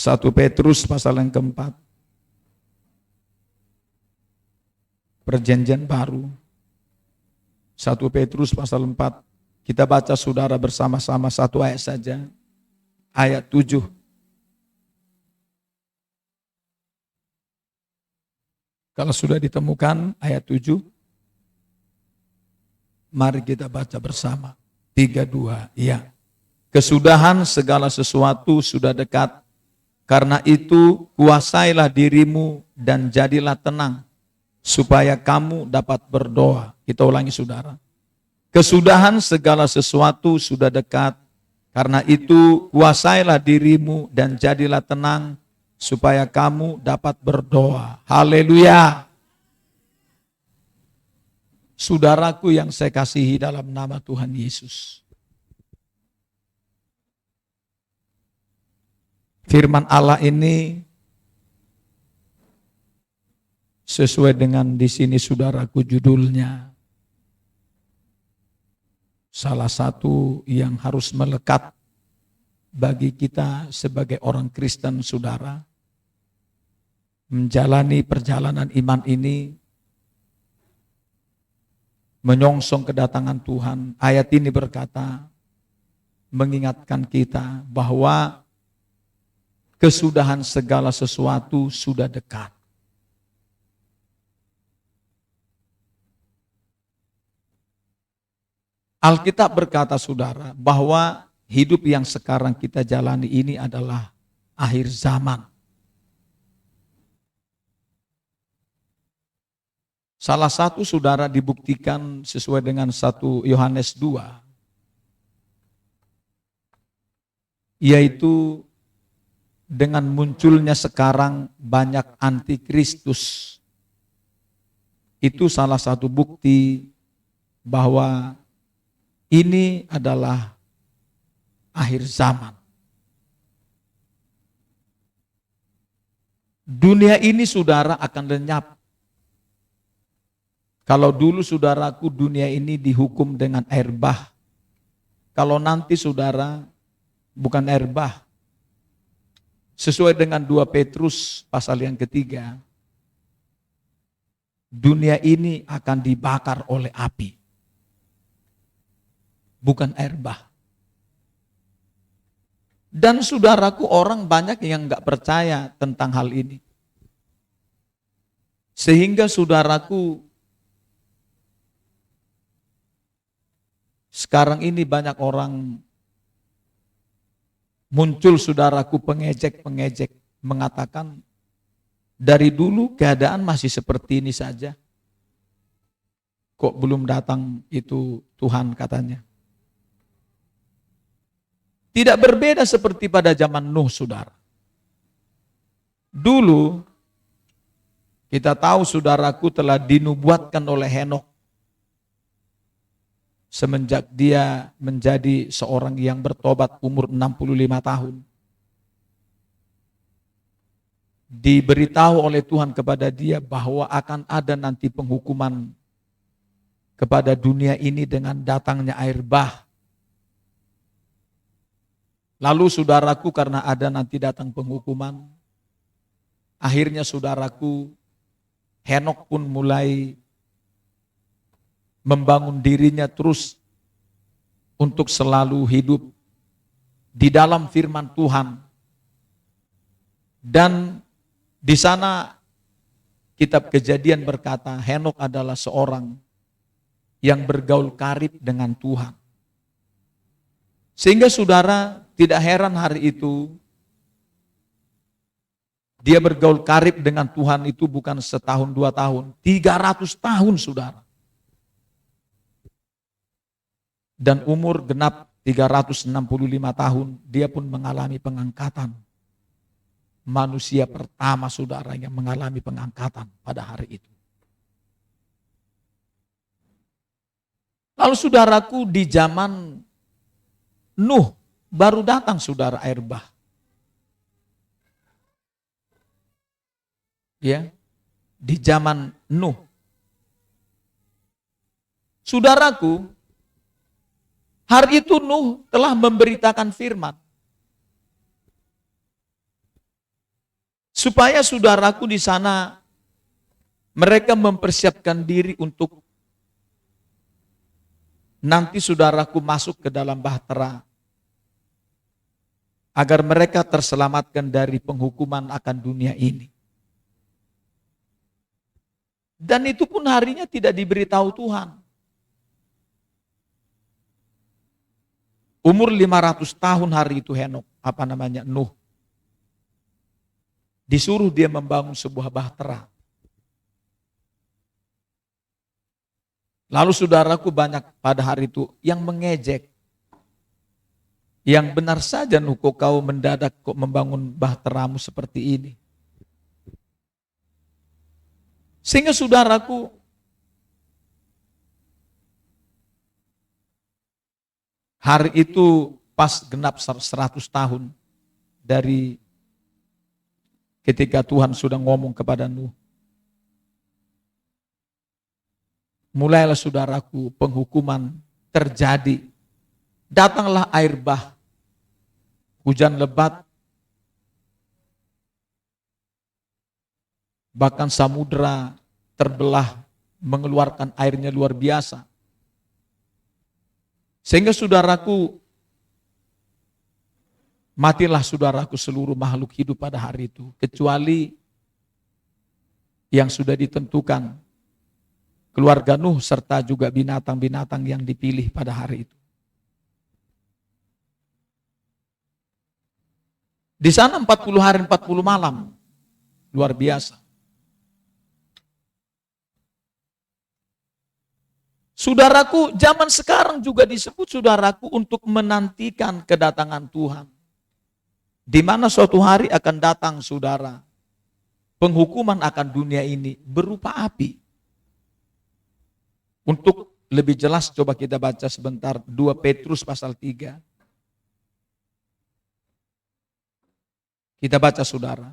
1 Petrus pasal yang keempat. Perjanjian baru. 1 Petrus pasal 4. Kita baca saudara bersama-sama satu ayat saja. Ayat 7. Kalau sudah ditemukan ayat 7, mari kita baca bersama. 3, 2, ya. Kesudahan segala sesuatu sudah dekat. Karena itu kuasailah dirimu dan jadilah tenang, supaya kamu dapat berdoa. Kita ulangi saudara. Kesudahan segala sesuatu sudah dekat. Karena itu kuasailah dirimu dan jadilah tenang, supaya kamu dapat berdoa. Haleluya. Saudaraku yang saya kasihi dalam nama Tuhan Yesus. Firman Allah ini sesuai dengan di sini saudaraku judulnya. Salah satu yang harus melekat bagi kita sebagai orang Kristen saudara. Menjalani perjalanan iman ini, menyongsong kedatangan Tuhan. Ayat ini berkata, mengingatkan kita bahwa kesudahan segala sesuatu sudah dekat. Alkitab berkata saudara bahwa hidup yang sekarang kita jalani ini adalah akhir zaman. Salah satu saudara dibuktikan sesuai dengan 1 Yohanes 2. Yaitu dengan munculnya sekarang banyak antikristus. Itu salah satu bukti bahwa ini adalah akhir zaman. Dunia ini saudara akan lenyap. Kalau dulu saudaraku dunia ini dihukum dengan air bah. Kalau nanti saudara bukan air bah. Sesuai dengan 2 Petrus pasal yang ketiga. Dunia ini akan dibakar oleh api. Bukan air bah. Dan saudaraku orang banyak yang gak percaya tentang hal ini. Sehingga saudaraku sekarang ini banyak orang muncul saudaraku pengejek-pengejek mengatakan dari dulu keadaan masih seperti ini saja. Kok belum datang itu Tuhan katanya. Tidak berbeda seperti pada zaman Nuh saudara. Dulu kita tahu saudaraku telah dinubuatkan oleh Henokh. Semenjak dia menjadi seorang yang bertobat umur 65 tahun. Diberitahu oleh Tuhan kepada dia bahwa akan ada nanti penghukuman kepada dunia ini dengan datangnya air bah. Lalu saudaraku karena ada nanti datang penghukuman, akhirnya saudaraku Henokh pun mulai membangun dirinya terus untuk selalu hidup di dalam firman Tuhan. Dan di sana kitab Kejadian berkata Henokh adalah seorang yang bergaul karib dengan Tuhan. Sehingga saudara tidak heran hari itu dia bergaul karib dengan Tuhan itu bukan setahun 2 tahun, 300 tahun saudara. Dan umur genap 365 tahun, dia pun mengalami pengangkatan. Manusia pertama saudara yang mengalami pengangkatan pada hari itu. Lalu saudaraku di zaman Nuh baru datang saudara air bah. Ya, di zaman Nuh. Saudaraku, hari itu Nuh telah memberitakan firman. Supaya saudaraku di sana mereka mempersiapkan diri untuk nanti saudaraku masuk ke dalam bahtera, agar mereka terselamatkan dari penghukuman akan dunia ini. Dan itu pun harinya tidak diberitahu Tuhan. Umur 500 tahun hari itu Nuh. Disuruh dia membangun sebuah bahtera. Lalu saudaraku banyak pada hari itu yang mengejek. Yang benar saja Nuh, kau mendadak kok membangun bahteramu seperti ini. Sehingga saudaraku, hari itu pas genap 100 tahun dari ketika Tuhan sudah ngomong kepada Nuh. Mulailah saudaraku penghukuman terjadi. Datanglah air bah, hujan lebat, bahkan samudera terbelah mengeluarkan airnya luar biasa. Sehingga saudaraku, matilah saudaraku seluruh makhluk hidup pada hari itu, kecuali yang sudah ditentukan, keluarga Nuh serta juga binatang-binatang yang dipilih pada hari itu. Di sana 40 hari 40 malam, luar biasa. Saudaraku, zaman sekarang juga disebut saudaraku untuk menantikan kedatangan Tuhan. Di mana suatu hari akan datang saudara, penghukuman akan dunia ini berupa api. Untuk lebih jelas coba kita baca sebentar 2 Petrus pasal 3. Kita baca saudara.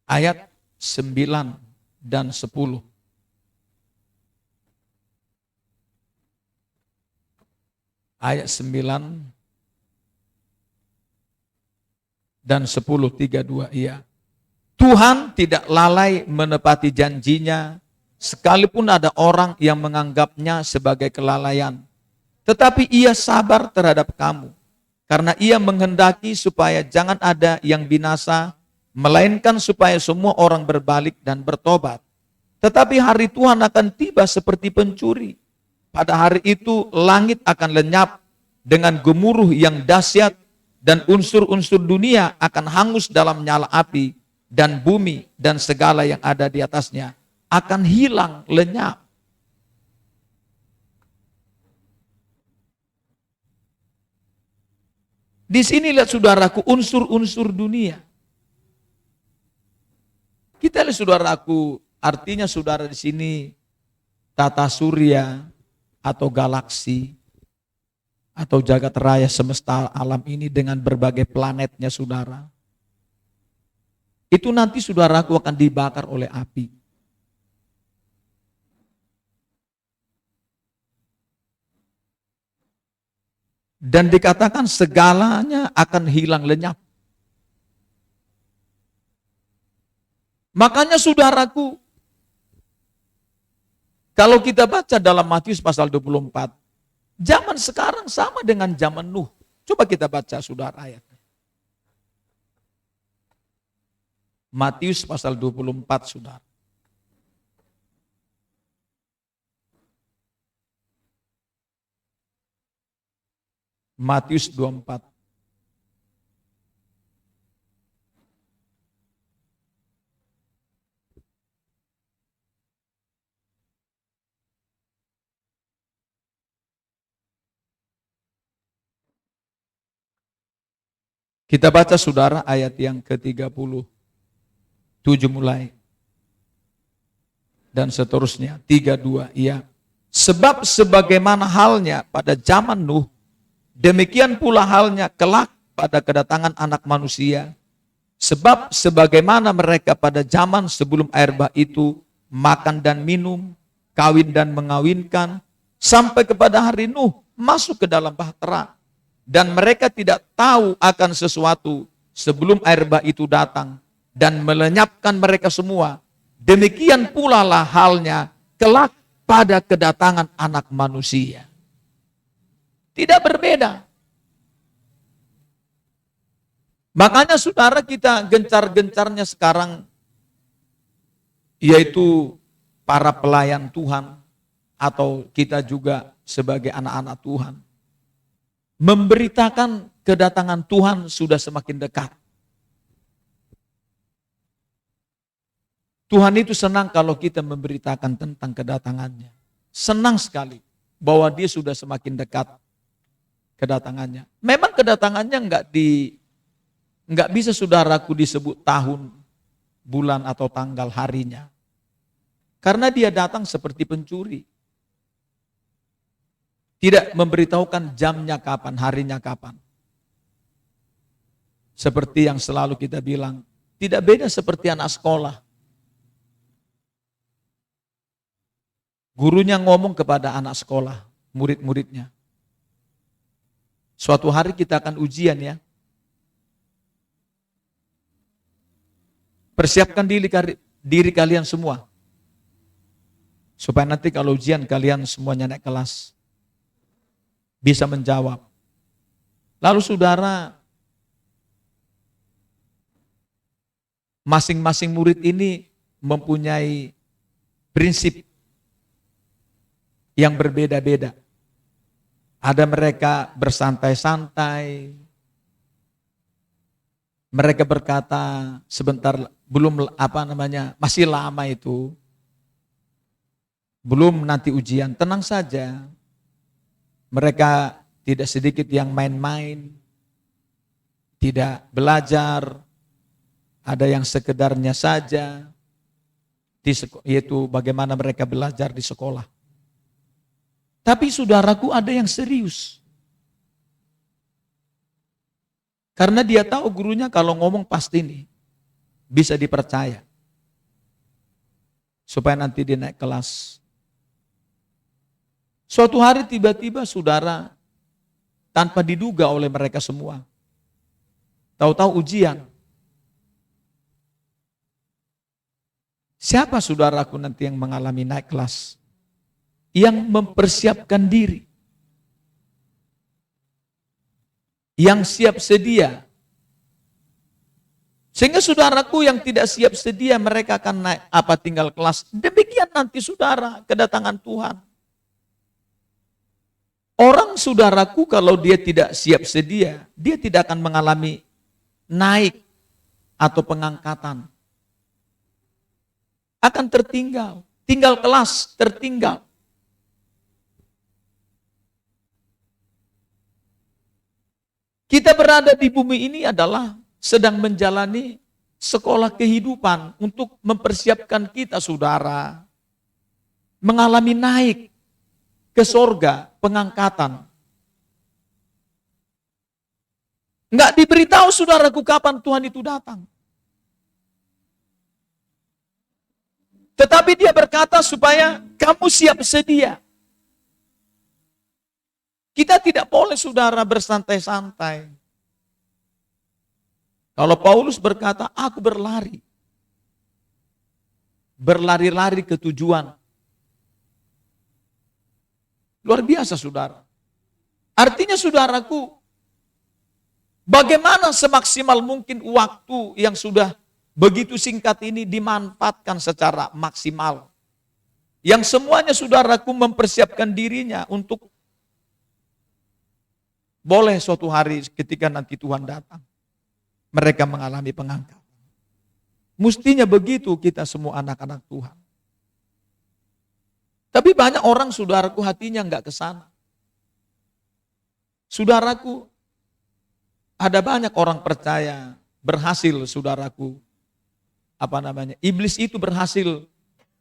Ayat 9 dan 10. Ayat 9 dan 10, 3-2, iya. Tuhan tidak lalai menepati janjinya, sekalipun ada orang yang menganggapnya sebagai kelalaian. Tetapi ia sabar terhadap kamu, karena ia menghendaki supaya jangan ada yang binasa, melainkan supaya semua orang berbalik dan bertobat. Tetapi hari Tuhan akan tiba seperti pencuri. Pada hari itu langit akan lenyap dengan gemuruh yang dahsyat, dan unsur-unsur dunia akan hangus dalam nyala api, dan bumi dan segala yang ada di atasnya akan hilang lenyap. Di sini lihat saudaraku unsur-unsur dunia. Kita lihat saudaraku, artinya saudara di sini tata surya atau galaksi atau jagat raya semesta alam ini dengan berbagai planetnya saudara. Itu nanti saudaraku akan dibakar oleh api. Dan dikatakan segalanya akan hilang lenyap. Makanya saudaraku, kalau kita baca dalam Matius pasal 24, zaman sekarang sama dengan zaman Nuh. Coba kita baca saudara ayat. Matius pasal 24 saudara. Matius 24. Kita baca saudara ayat yang ke-37 mulai. Dan seterusnya, 32, iya. Sebab sebagaimana halnya pada zaman Nuh, demikian pula halnya kelak pada kedatangan anak manusia. Sebab sebagaimana mereka pada zaman sebelum air bah itu, makan dan minum, kawin dan mengawinkan, sampai kepada hari Nuh, masuk ke dalam bahtera. Dan mereka tidak tahu akan sesuatu sebelum air bah itu datang dan melenyapkan mereka semua. Demikian pula lah halnya kelak pada kedatangan anak manusia. Tidak berbeda. Makanya saudara, kita gencar-gencarnya sekarang, yaitu para pelayan Tuhan, atau kita juga sebagai anak-anak Tuhan, memberitakan kedatangan Tuhan sudah semakin dekat. Tuhan itu senang kalau kita memberitakan tentang kedatangannya. Senang sekali bahwa dia sudah semakin dekat kedatangannya. Memang kedatangannya enggak bisa saudaraku disebut tahun, bulan atau tanggal harinya. Karena dia datang seperti pencuri. Tidak memberitahukan jamnya kapan, harinya kapan. Seperti yang selalu kita bilang, tidak beda seperti anak sekolah. Gurunya ngomong kepada anak sekolah, murid-muridnya. Suatu hari kita akan ujian ya. Persiapkan diri kalian semua. Supaya nanti kalau ujian kalian semuanya naik kelas. Bisa menjawab. Lalu saudara, masing-masing murid ini mempunyai prinsip yang berbeda-beda. Ada mereka bersantai-santai. Mereka berkata sebentar, masih lama itu. Belum nanti ujian, tenang saja. Mereka tidak sedikit yang main-main, tidak belajar, ada yang sekedarnya saja, yaitu bagaimana mereka belajar di sekolah. Tapi saudaraku, ada yang serius. Karena dia tahu gurunya kalau ngomong pasti nih, bisa dipercaya. Supaya nanti dia naik kelas. Suatu hari tiba-tiba saudara, tanpa diduga oleh mereka semua, tahu-tahu ujian. Siapa saudaraku nanti yang mengalami naik kelas? Yang mempersiapkan diri. Yang siap sedia. Sehingga saudaraku yang tidak siap sedia, mereka akan naik tinggal kelas. Demikian nanti saudara, kedatangan Tuhan. Orang saudaraku kalau dia tidak siap sedia, dia tidak akan mengalami naik atau pengangkatan. Akan tertinggal, tinggal kelas, tertinggal. Kita berada di bumi ini adalah sedang menjalani sekolah kehidupan untuk mempersiapkan kita saudara mengalami naik ke sorga, pengangkatan. Enggak diberitahu saudaraku kapan Tuhan itu datang. Tetapi dia berkata supaya kamu siap sedia. Kita tidak boleh saudara bersantai-santai. Kalau Paulus berkata, aku berlari. Berlari-lari ke tujuan. Luar biasa saudara. Artinya saudaraku, bagaimana semaksimal mungkin waktu yang sudah begitu singkat ini dimanfaatkan secara maksimal. Yang semuanya saudaraku mempersiapkan dirinya untuk boleh suatu hari ketika nanti Tuhan datang, mereka mengalami pengangkatan. Mestinya begitu kita semua anak-anak Tuhan. Tapi banyak orang saudaraku hatinya enggak ke sana. Saudaraku, ada banyak orang percaya berhasil saudaraku. Iblis itu berhasil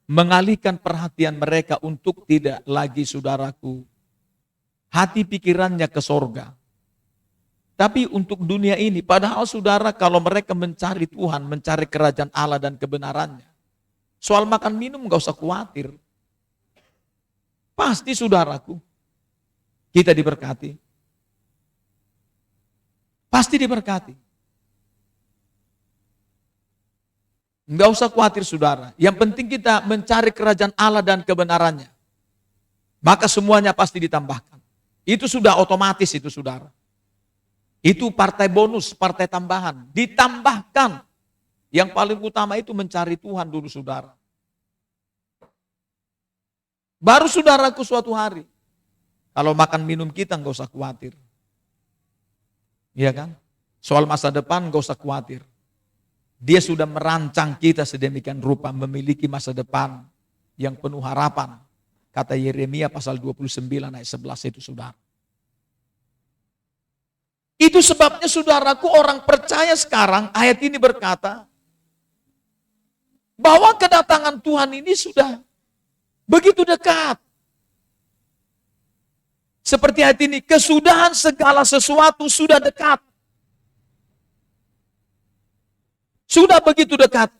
mengalihkan perhatian mereka untuk tidak lagi saudaraku hati pikirannya ke sorga. Tapi untuk dunia ini, padahal saudara kalau mereka mencari Tuhan, mencari kerajaan Allah dan kebenarannya, soal makan minum gak usah khawatir. Pasti saudaraku, kita diberkati? Pasti diberkati. Enggak usah khawatir saudara. Yang penting kita mencari kerajaan Allah dan kebenarannya. Maka semuanya pasti ditambahkan. Itu sudah otomatis itu saudara. Itu partai bonus, partai tambahan. Ditambahkan. Yang paling utama itu mencari Tuhan dulu saudara. Baru saudaraku suatu hari. Kalau makan minum kita enggak usah khawatir. Iya kan? Soal masa depan enggak usah khawatir. Dia sudah merancang kita sedemikian rupa memiliki masa depan yang penuh harapan. Kata Yeremia pasal 29 ayat 11 itu saudara. Itu sebabnya saudaraku orang percaya sekarang ayat ini berkata bahwa kedatangan Tuhan ini sudah begitu dekat. Seperti ayat ini, kesudahan segala sesuatu sudah dekat. Sudah begitu dekat.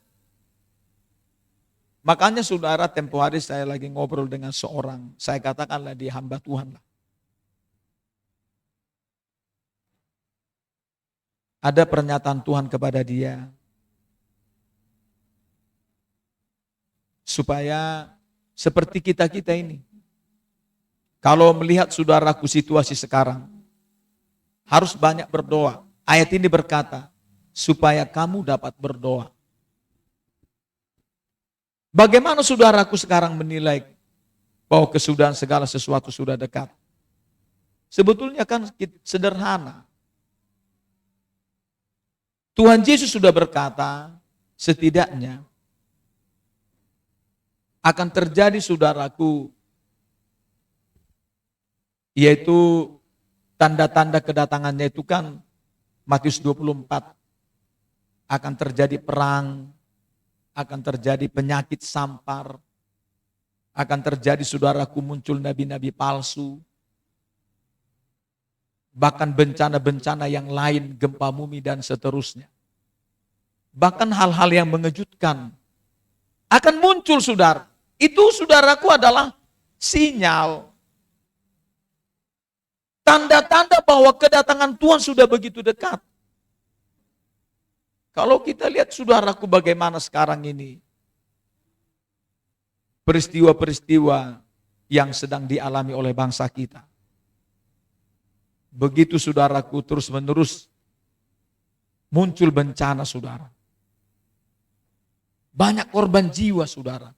Makanya saudara, tempo hari saya lagi ngobrol dengan seorang, saya katakanlah dia hamba Tuhan lah. Ada pernyataan Tuhan kepada dia, supaya seperti kita-kita ini, kalau melihat saudaraku situasi sekarang, harus banyak berdoa. Ayat ini berkata, supaya kamu dapat berdoa. Bagaimana saudaraku sekarang menilai bahwa kesudahan segala sesuatu sudah dekat? Sebetulnya kan sederhana. Tuhan Yesus sudah berkata, setidaknya akan terjadi saudaraku, yaitu tanda-tanda kedatangannya itu kan Matius 24. Akan terjadi perang, akan terjadi penyakit sampar, akan terjadi saudaraku muncul nabi-nabi palsu, bahkan bencana-bencana yang lain, gempa bumi dan seterusnya. Bahkan hal-hal yang mengejutkan akan muncul saudara. Itu saudaraku adalah sinyal. Tanda-tanda bahwa kedatangan Tuhan sudah begitu dekat. Kalau kita lihat saudaraku bagaimana sekarang ini, peristiwa-peristiwa yang sedang dialami oleh bangsa kita. Begitu saudaraku terus-menerus muncul bencana saudara. Banyak korban jiwa saudara.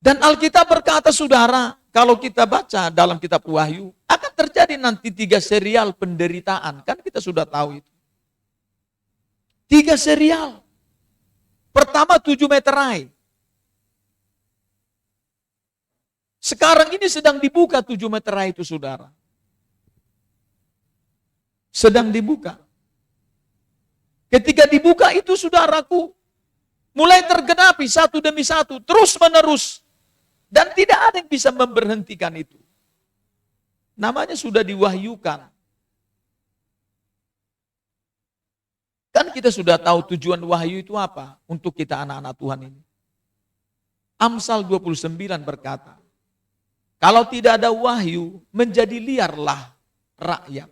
Dan Alkitab berkata saudara, kalau kita baca dalam kitab Wahyu, akan terjadi nanti 3 serial penderitaan. Kan kita sudah tahu itu. 3 serial. Pertama 7 meterai. Sekarang ini sedang dibuka 7 meterai itu saudara. Sedang dibuka. Ketika dibuka itu saudaraku, mulai tergenapi satu demi satu, terus menerus. Dan tidak ada yang bisa memberhentikan itu. Namanya sudah diwahyukan. Kan kita sudah tahu tujuan wahyu itu apa untuk kita anak-anak Tuhan ini. Amsal 29 berkata, kalau tidak ada wahyu, menjadi liarlah rakyat.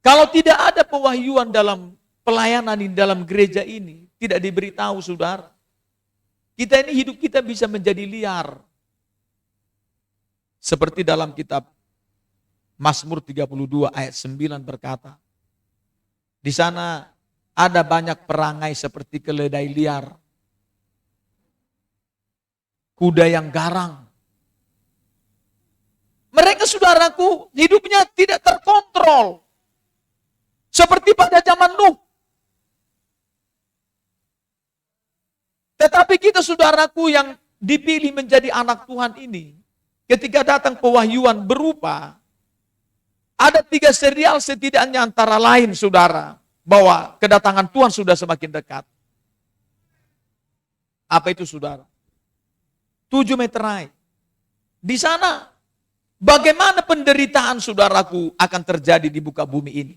Kalau tidak ada pewahyuan dalam pelayanan di dalam gereja ini, tidak diberitahu saudara, kita ini hidup kita bisa menjadi liar. Seperti dalam kitab Mazmur 32 ayat 9 berkata, di sana ada banyak perangai seperti keledai liar, kuda yang garang. Mereka saudaraku hidupnya tidak terkontrol. Seperti pada zaman Nuh. Tetapi kita saudaraku yang dipilih menjadi anak Tuhan ini, ketika datang pewahyuan berupa, ada 3 serial setidaknya antara lain saudara, bahwa kedatangan Tuhan sudah semakin dekat. Apa itu saudara? 7 meterai. Di sana, bagaimana penderitaan saudaraku akan terjadi di muka bumi ini.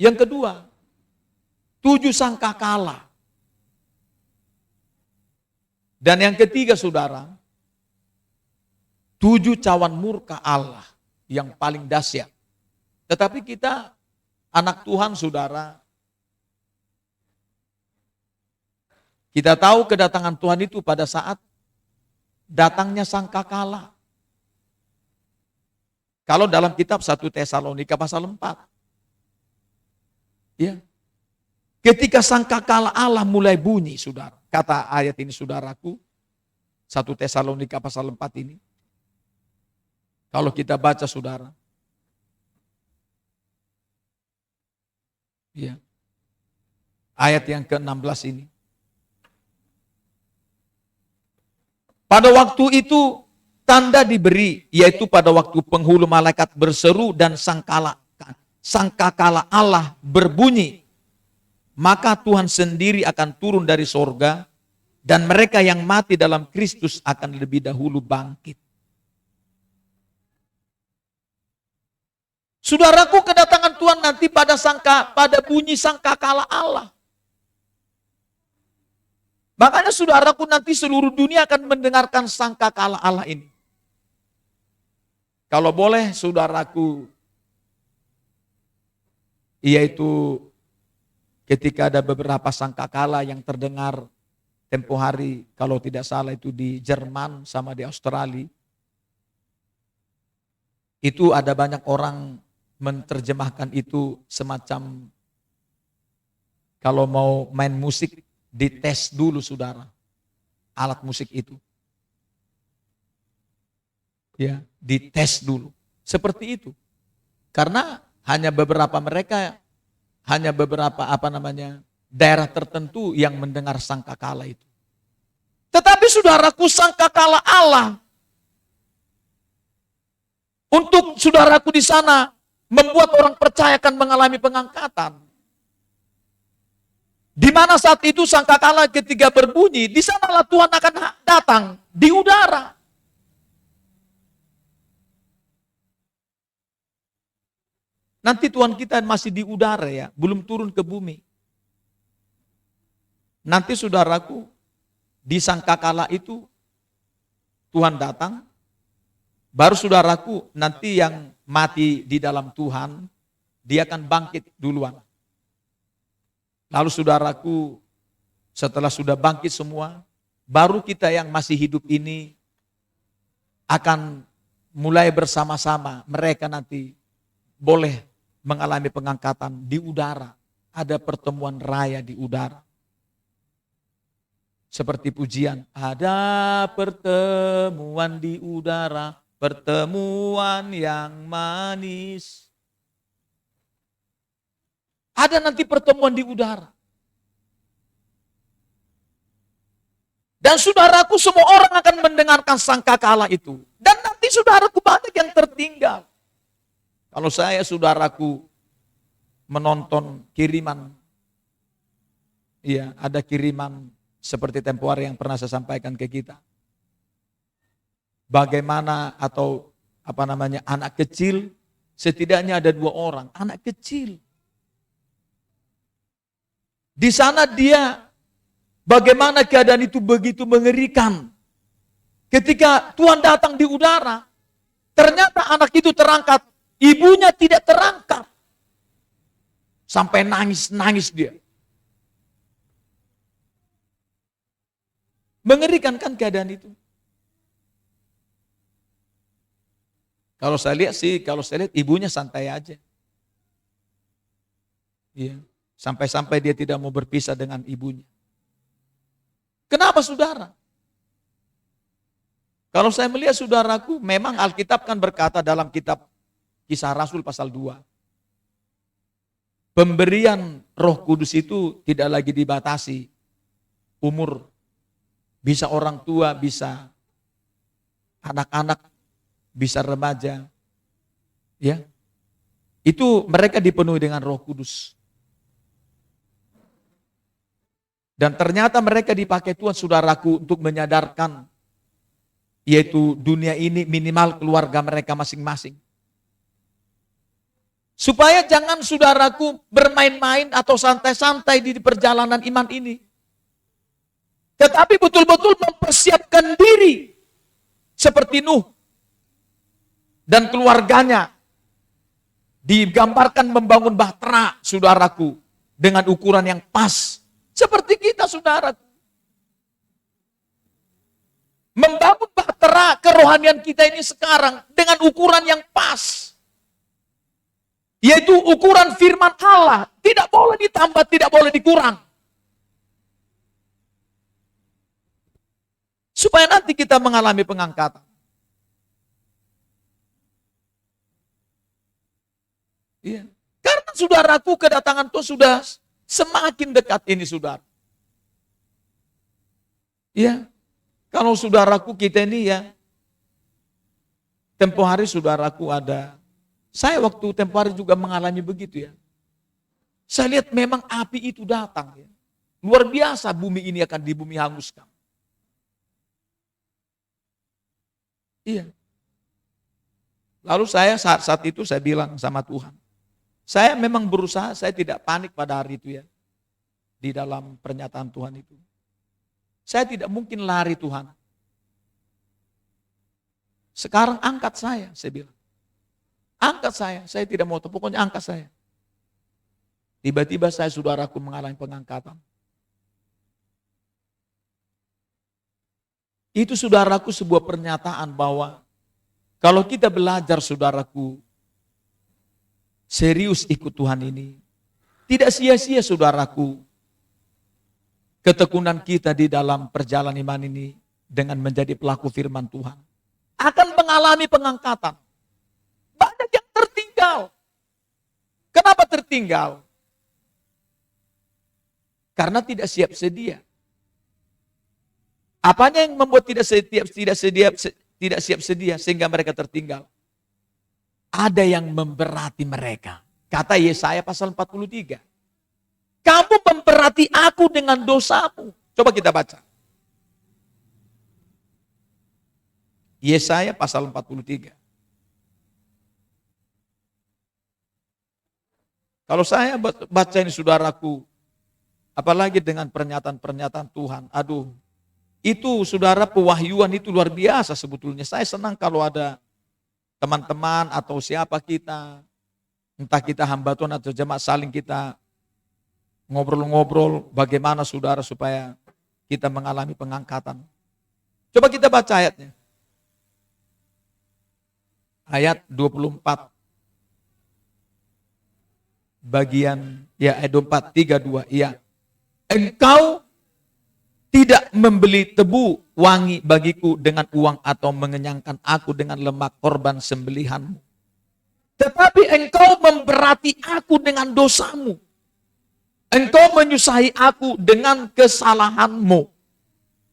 Yang kedua, 7 sangkakala. Dan yang ketiga saudara, 7 cawan murka Allah yang paling dahsyat. Tetapi kita anak Tuhan, saudara, kita tahu kedatangan Tuhan itu pada saat datangnya sangkakala. Kalau dalam kitab 1 Tesalonika pasal 4. Ya. Ketika sangkakala Allah mulai bunyi, saudara. Kata ayat ini, saudaraku, 1 Tesalonika pasal 4 ini. Kalau kita baca, saudara. Ya. Ayat yang ke-16 ini. Pada waktu itu tanda diberi, yaitu pada waktu penghulu malaikat berseru dan sangkakala Allah berbunyi. Maka Tuhan sendiri akan turun dari sorga dan mereka yang mati dalam Kristus akan lebih dahulu bangkit. Saudaraku, kedatangan Tuhan nanti pada bunyi sangkakala Allah. Makanya saudaraku, nanti seluruh dunia akan mendengarkan sangkakala Allah ini. Kalau boleh saudaraku, yaitu ketika ada beberapa sangkakala yang terdengar tempo hari, kalau tidak salah itu di Jerman sama di Australia. Itu ada banyak orang menerjemahkan itu semacam kalau mau main musik dites dulu, saudara, alat musik itu. Ya, dites dulu. Seperti itu. Karena hanya beberapa daerah tertentu yang mendengar sangkakala itu. Tetapi saudaraku, sangkakala Allah untuk saudaraku di sana membuat orang percaya akan mengalami pengangkatan. Di mana saat itu sangkakala ketika berbunyi, di sanalah Tuhan akan datang di udara. Nanti Tuhan kita masih di udara ya, belum turun ke bumi. Nanti saudaraku, di sangkakala itu Tuhan datang, baru saudaraku nanti yang mati di dalam Tuhan, dia akan bangkit duluan. Lalu saudaraku, setelah sudah bangkit semua, baru kita yang masih hidup ini akan mulai bersama-sama. Mereka nanti boleh mengalami pengangkatan di udara. Ada pertemuan raya di udara. Seperti pujian, ada pertemuan di udara, pertemuan yang manis. Ada nanti pertemuan di udara. Dan saudaraku, semua orang akan mendengarkan sangkakala itu. Dan nanti saudaraku banyak yang tertinggal. Kalau saya, saudaraku, menonton kiriman. Iya, ada kiriman seperti tempo hari yang pernah saya sampaikan ke kita. Bagaimana anak kecil, setidaknya ada 2 orang, anak kecil. Di sana dia, bagaimana keadaan itu begitu mengerikan. Ketika Tuhan datang di udara, ternyata anak itu terangkat, ibunya tidak terangkat. Sampai nangis-nangis dia. Mengerikan kan keadaan itu. Kalau saya lihat ibunya santai aja. Iya. Sampai-sampai dia tidak mau berpisah dengan ibunya. Kenapa saudara? Kalau saya melihat saudaraku, memang Alkitab kan berkata dalam kitab Kisah Rasul pasal 2. Pemberian Roh Kudus itu tidak lagi dibatasi umur. Bisa orang tua, bisa anak-anak, bisa remaja. Ya. Itu mereka dipenuhi dengan Roh Kudus. Dan ternyata mereka dipakai Tuhan, saudaraku, untuk menyadarkan, yaitu dunia ini minimal keluarga mereka masing-masing. Supaya jangan saudaraku bermain-main atau santai-santai di perjalanan iman ini. Tetapi betul-betul mempersiapkan diri. Seperti Nuh. dan keluarganya digambarkan membangun bahtera, saudaraku, dengan ukuran yang pas. Seperti kita, saudaraku. Membangun bahtera kerohanian kita ini sekarang dengan ukuran yang pas. Yaitu ukuran firman Allah. Tidak boleh ditambah, tidak boleh dikurang. Supaya nanti kita mengalami pengangkatan. Iya. Karena saudaraku, kedatangan Tuhan sudah semakin dekat ini, saudara. Iya. Kalau saudaraku kita ini ya, tempo hari saudaraku ada, saya waktu tempo hari juga mengalami begitu ya. Saya lihat memang api itu datang ya. Luar biasa bumi ini akan dibumi hanguskan. Iya. Lalu saya saat itu saya bilang sama Tuhan, saya memang berusaha, saya tidak panik pada hari itu ya. Di dalam pernyataan Tuhan itu. Saya tidak mungkin lari Tuhan. Sekarang angkat saya bilang. Angkat saya tidak mau, pokoknya angkat saya. Tiba-tiba saya, saudaraku, mengalami pengangkatan. Itu, saudaraku, sebuah pernyataan bahwa kalau kita belajar, saudaraku, serius ikut Tuhan ini, tidak sia-sia, saudaraku, ketekunan kita di dalam perjalanan iman ini dengan menjadi pelaku firman Tuhan akan mengalami pengangkatan. Banyak yang tertinggal. Kenapa tertinggal? Karena tidak siap sedia. Apanya yang membuat tidak siap sedia sehingga mereka tertinggal? Ada yang memberati mereka. Kata Yesaya pasal 43. Kamu memberati aku dengan dosamu. Coba kita baca. Yesaya pasal 43. Kalau saya baca ini, saudaraku, apalagi dengan pernyataan-pernyataan Tuhan, aduh, itu saudara, pewahyuan itu luar biasa sebetulnya. Saya senang kalau ada teman-teman atau siapa kita, entah kita hamba Tuhan atau jemaat, saling kita ngobrol-ngobrol bagaimana saudara supaya kita mengalami pengangkatan. Coba kita baca ayatnya. Ayat 24. Bagian, ya ayat 24, 32, iya. Engkau tidak membeli tebu wangi bagiku dengan uang atau mengenyangkan aku dengan lemak korban sembelihanmu. Tetapi engkau memberati aku dengan dosamu. Engkau menyusahi aku dengan kesalahanmu.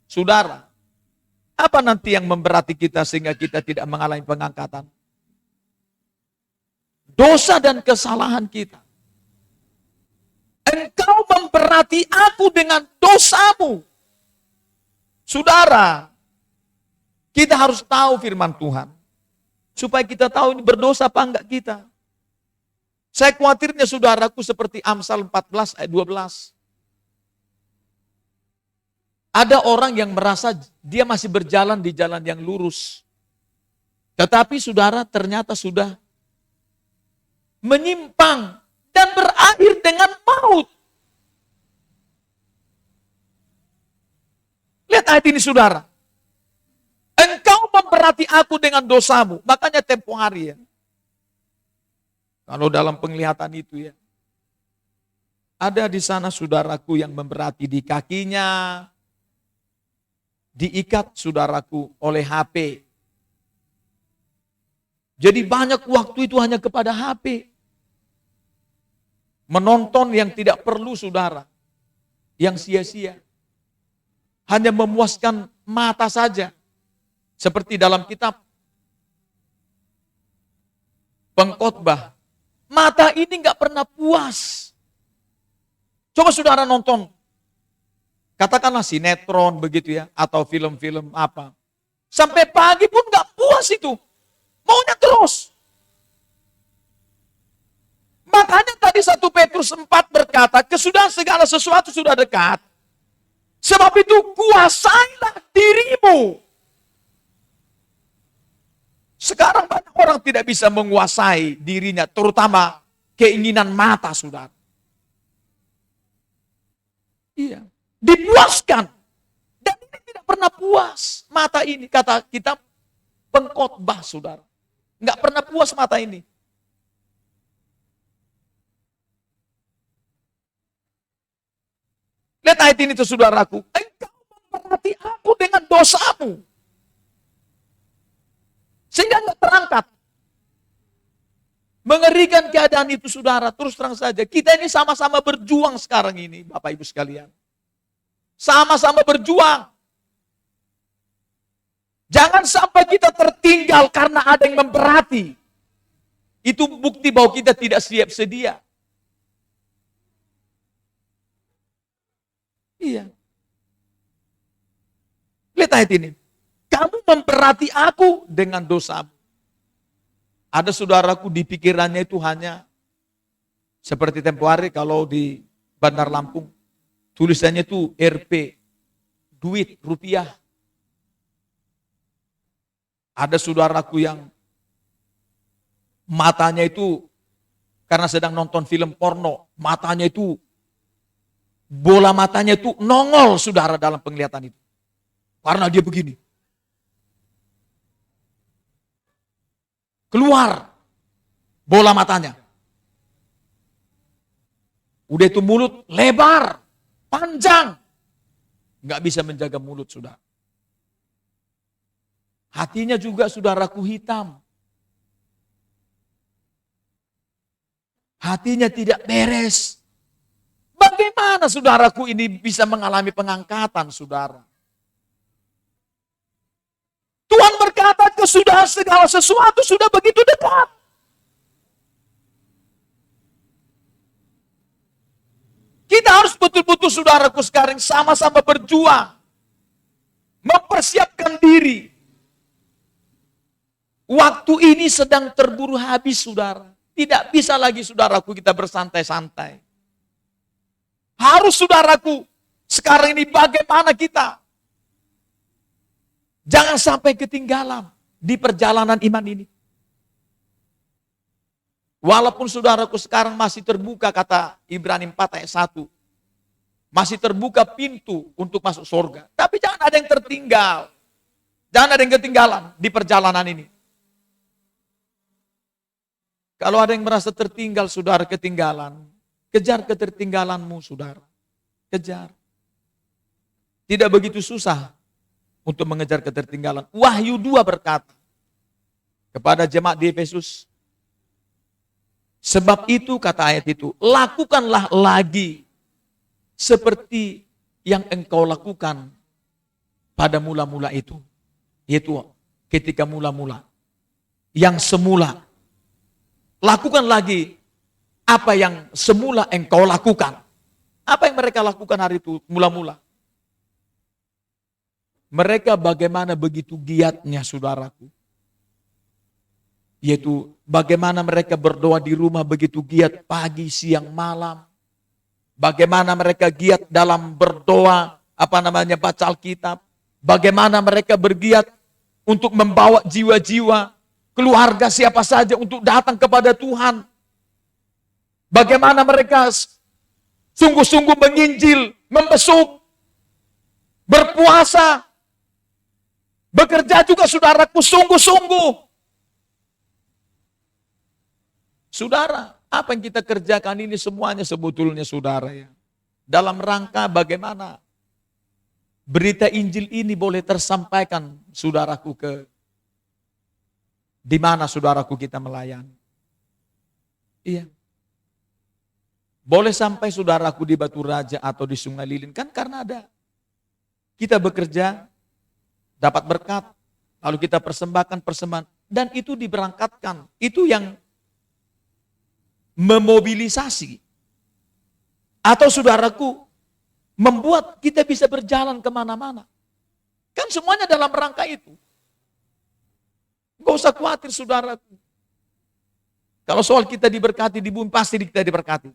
Saudara, apa nanti yang memberati kita sehingga kita tidak mengalami pengangkatan? Dosa dan kesalahan kita. Engkau memberati aku dengan dosamu. Saudara, kita harus tahu firman Tuhan. Supaya kita tahu ini berdosa apa enggak kita. Saya khawatirnya saudaraku seperti Amsal 14 ayat 12. Ada orang yang merasa dia masih berjalan di jalan yang lurus. Tetapi saudara ternyata sudah menyimpang dan berakhir dengan maut. Lihat ayat ini, saudara. Engkau memberati aku dengan dosamu. Makanya tempo hari ya. Kalau dalam penglihatan itu ya. Ada di sana saudaraku yang memberati di kakinya. Diikat saudaraku oleh HP. Jadi banyak waktu itu hanya kepada HP. Menonton yang tidak perlu saudara. Yang sia-sia. Hanya memuaskan mata saja. Seperti dalam kitab Pengkhotbah. Mata ini gak pernah puas. Coba saudara nonton. Katakanlah sinetron begitu ya. Atau film-film apa. Sampai pagi pun gak puas itu. Maunya terus. Makanya tadi 1 Petrus 4 berkata, kesudahan segala sesuatu sudah dekat. Sebab itu kuasailah dirimu. Sekarang banyak orang orang tidak bisa menguasai dirinya, terutama keinginan mata, saudara. Iya, dipuaskan. Dan ini tidak pernah puas. Mata ini, kata kitab pengkhotbah, saudara. Nggak pernah puas mata ini. Lihat ayat ini tuh, saudaraku. Engkau memperhati aku dengan dosamu. Sehingga nggak terangkat. Mengerikan keadaan itu, saudara. Terus terang saja, kita ini sama-sama berjuang sekarang ini, Bapak Ibu sekalian. Sama-sama berjuang. Jangan sampai kita tertinggal karena ada yang memberati. Itu bukti bahwa kita tidak siap sedia. Iya. Lihat ayat ini. Kamu memperhati aku dengan dosamu. Ada saudaraku di pikirannya itu hanya seperti tempo hari kalau di Bandar Lampung. Tulisannya itu RP, duit, rupiah. Ada saudaraku yang matanya itu karena sedang nonton film porno, matanya itu, bola matanya itu nongol, saudara, dalam penglihatan itu. Karena dia begini. Keluar bola matanya. Udah itu mulut lebar, panjang. Nggak bisa menjaga mulut, saudara. Hatinya juga, saudaraku, hitam. Hatinya tidak beres. Bagaimana saudaraku ini bisa mengalami pengangkatan, saudara? Tuhan berkata, kesudahan segala sesuatu sudah begitu dekat. Kita harus betul-betul, saudaraku, sekarang sama-sama berjuang. Mempersiapkan diri. Waktu ini sedang terburu habis, saudara. Tidak bisa lagi, saudaraku, kita bersantai-santai. Harus, saudaraku, sekarang ini bagaimana kita? Jangan sampai ketinggalan di perjalanan iman ini. Walaupun, saudaraku, sekarang masih terbuka, kata Ibrani 4 ayat 1. Masih terbuka pintu untuk masuk surga. Tapi jangan ada yang tertinggal. Jangan ada yang ketinggalan di perjalanan ini. Kalau ada yang merasa tertinggal, saudara, ketinggalan, kejar ketertinggalanmu, saudara. Kejar. Tidak begitu susah untuk mengejar ketertinggalan. Wahyu 2 berkata kepada jemaat di Efesus, sebab itu, kata ayat itu, lakukanlah lagi seperti yang engkau lakukan pada mula-mula itu. Yaitu ketika mula-mula. Yang semula. Lakukan lagi apa yang semula engkau lakukan. Apa yang mereka lakukan hari itu mula-mula? Mereka bagaimana begitu giatnya, saudaraku. Yaitu bagaimana mereka berdoa di rumah begitu giat pagi, siang, malam. Bagaimana mereka giat dalam berdoa, baca Alkitab. Bagaimana mereka bergiat untuk membawa jiwa-jiwa, keluarga siapa saja untuk datang kepada Tuhan. Bagaimana mereka sungguh-sungguh menginjil, membesuk, berpuasa, bekerja juga, saudaraku, sungguh-sungguh. Saudara, apa yang kita kerjakan ini semuanya sebetulnya, saudara, ya, dalam rangka bagaimana berita Injil ini boleh tersampaikan, saudaraku, ke di mana, saudaraku, kita melayani. Iya. Boleh sampai, saudaraku, di Batu Raja atau di Sungai Lilin. Kan karena ada. Kita bekerja, dapat berkat, lalu kita persembahkan persembahan. Dan itu diberangkatkan. Itu yang memobilisasi. Atau, saudaraku, membuat kita bisa berjalan kemana-mana. Kan semuanya dalam rangka itu. Gak usah khawatir, saudaraku. Kalau soal kita diberkati di bumi, pasti kita diberkati.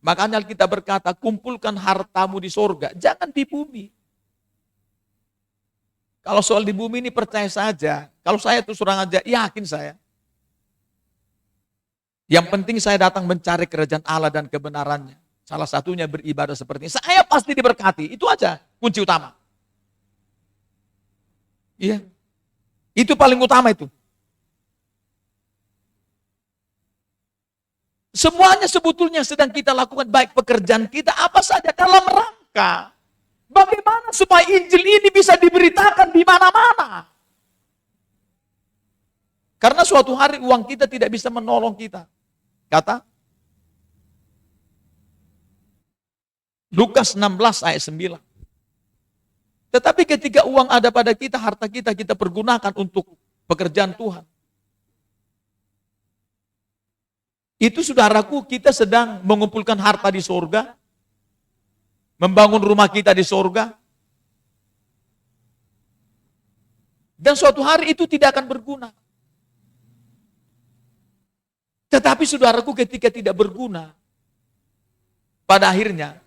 Makanya kita berkata, kumpulkan hartamu di sorga, jangan di bumi. Kalau soal di bumi ini percaya saja. Kalau saya terus terang aja, yakin saya. Yang penting saya datang mencari kerajaan Allah dan kebenarannya. Salah satunya beribadah seperti ini. Saya pasti diberkati. Itu aja kunci utama. Iya. Itu paling utama itu. Semuanya sebetulnya sedang kita lakukan, baik pekerjaan kita apa saja dalam rangka bagaimana supaya Injil ini bisa diberitakan di mana-mana. Karena suatu hari uang kita tidak bisa menolong kita. Kata Lukas 16 ayat 9. Tetapi ketika uang ada pada kita, harta kita pergunakan untuk pekerjaan Tuhan. Itu saudaraku, kita sedang mengumpulkan harta di sorga, membangun rumah kita di sorga, dan suatu hari itu tidak akan berguna. Tetapi saudaraku, ketika tidak berguna, pada akhirnya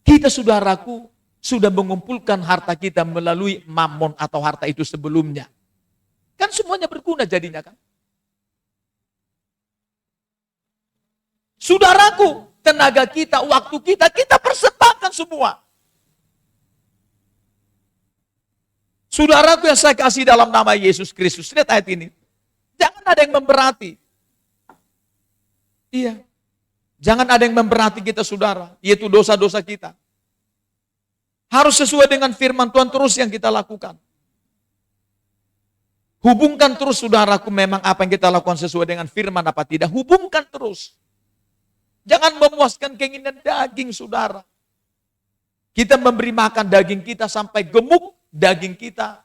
kita saudaraku sudah mengumpulkan harta kita melalui mamon atau harta itu sebelumnya. Kan semuanya berguna jadinya kan. Saudaraku, tenaga kita, waktu kita persembahkan semua. Saudaraku yang saya kasih dalam nama Yesus Kristus, lihat ayat ini. Jangan ada yang memberati. Iya. Jangan ada yang memberati kita saudara, yaitu dosa-dosa kita. Harus sesuai dengan firman Tuhan terus yang kita lakukan. Hubungkan terus saudaraku, memang apa yang kita lakukan sesuai dengan firman apa tidak. Hubungkan terus. Jangan memuaskan keinginan daging saudara. Kita memberi makan daging kita sampai gemuk daging kita.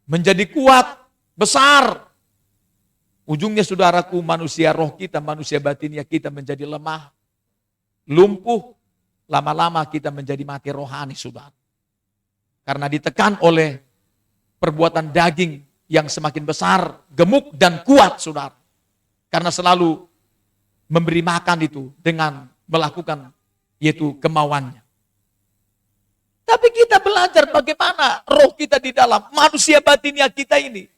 Menjadi kuat, besar. Ujungnya saudaraku, manusia roh kita, manusia batinnya kita menjadi lemah. Lumpuh. Lama-lama kita menjadi mati rohani saudara. Karena ditekan oleh perbuatan daging yang semakin besar, gemuk dan kuat saudara. Karena selalu memberi makan itu dengan melakukan yaitu kemauannya. Tapi kita belajar bagaimana roh kita di dalam manusia batinnya kita ini.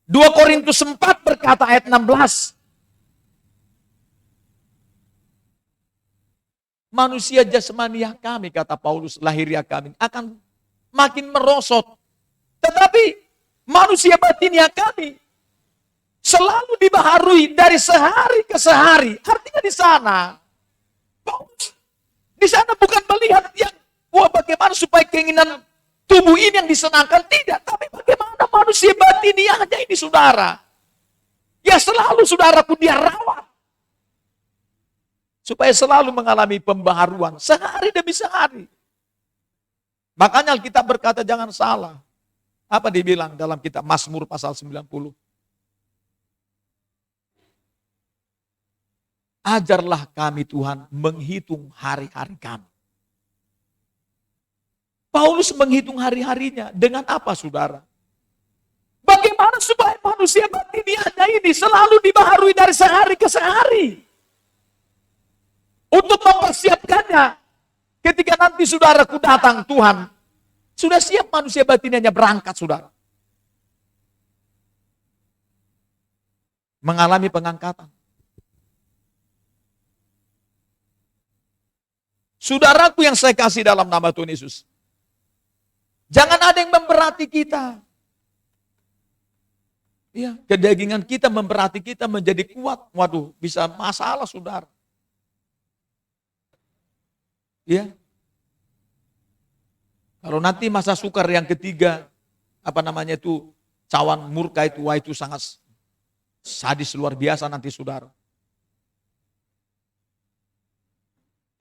2 Korintus 4 berkata ayat 16. Manusia jasmaniah kami, kata Paulus, lahiriah kami akan makin merosot. Tetapi manusia batinnya kami selalu dibaharui dari sehari ke sehari. Artinya di sana, Paulus di sana bukan melihat yang bagaimana supaya keinginan tubuh ini yang disenangkan, tidak. Tapi bagaimana manusia batiniahnya ini saudara. Ya selalu saudaraku dia rawat. Supaya selalu mengalami pembaharuan sehari demi sehari. Makanya Alkitab berkata jangan salah. Apa dibilang dalam kitab Mazmur pasal 90? Ajarlah kami Tuhan menghitung hari-hari kami. Paulus menghitung hari-harinya dengan apa saudara? Bagaimana supaya manusia batiniahnya ini selalu dibaharui dari sehari ke sehari? Untuk mempersiapkannya, ketika nanti saudaraku datang Tuhan, sudah siap manusia batinnya berangkat saudara. Mengalami pengangkatan. Saudaraku yang saya kasih dalam nama Tuhan Yesus. Jangan ada yang memberati kita. Ya, kedagingan kita memberati kita menjadi kuat. Waduh, bisa masalah saudara. Ya. Kalau nanti masa sukar yang ketiga, cawan murka itu, wah itu sangat sadis luar biasa nanti saudara.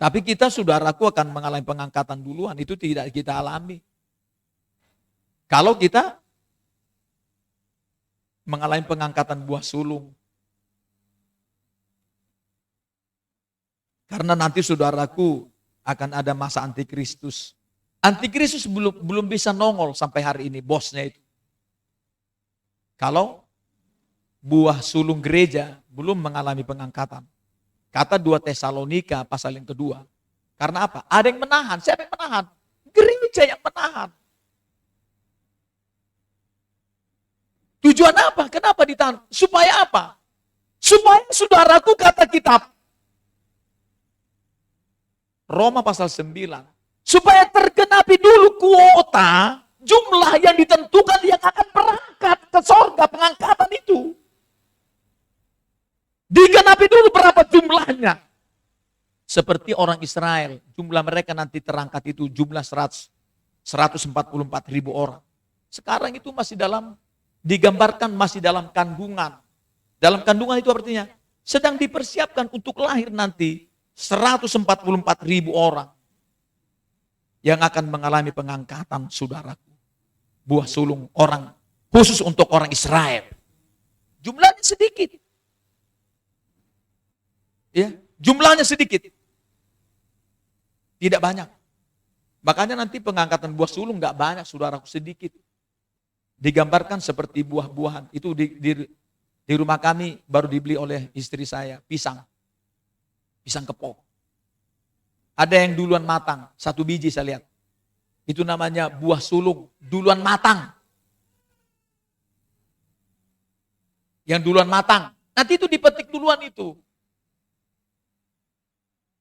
Tapi kita saudaraku akan mengalami pengangkatan duluan, itu tidak kita alami. Kalau kita mengalami pengangkatan buah sulung. Karena nanti saudaraku akan ada masa antikristus. Antikristus belum bisa nongol sampai hari ini, bosnya itu. Kalau buah sulung gereja belum mengalami pengangkatan. Kata 2 Tesalonika pasal yang kedua. Karena apa? Ada yang menahan. Siapa yang menahan? Gereja yang menahan. Tujuan apa? Kenapa ditahan? Supaya apa? Supaya saudaraku, kata kitab Roma pasal 9, supaya tergenapi dulu kuota jumlah yang ditentukan yang akan berangkat ke sorga, pengangkatan itu. Digenapi dulu berapa jumlahnya. Seperti orang Israel, jumlah mereka nanti terangkat itu jumlah 144.000 orang. Sekarang itu masih digambarkan masih dalam kandungan. Dalam kandungan itu artinya sedang dipersiapkan untuk lahir nanti 144.000 orang yang akan mengalami pengangkatan, saudaraku. Buah sulung orang, khusus untuk orang Israel. Jumlahnya sedikit. Ya, jumlahnya sedikit. Tidak banyak. Makanya nanti pengangkatan buah sulung gak banyak, saudaraku, sedikit. Digambarkan seperti buah-buahan. Itu di rumah kami baru dibeli oleh istri saya, pisang kepok. Ada yang duluan matang, 1 biji saya lihat. Itu namanya buah sulung, duluan matang. Yang duluan matang. Nanti itu dipetik duluan itu.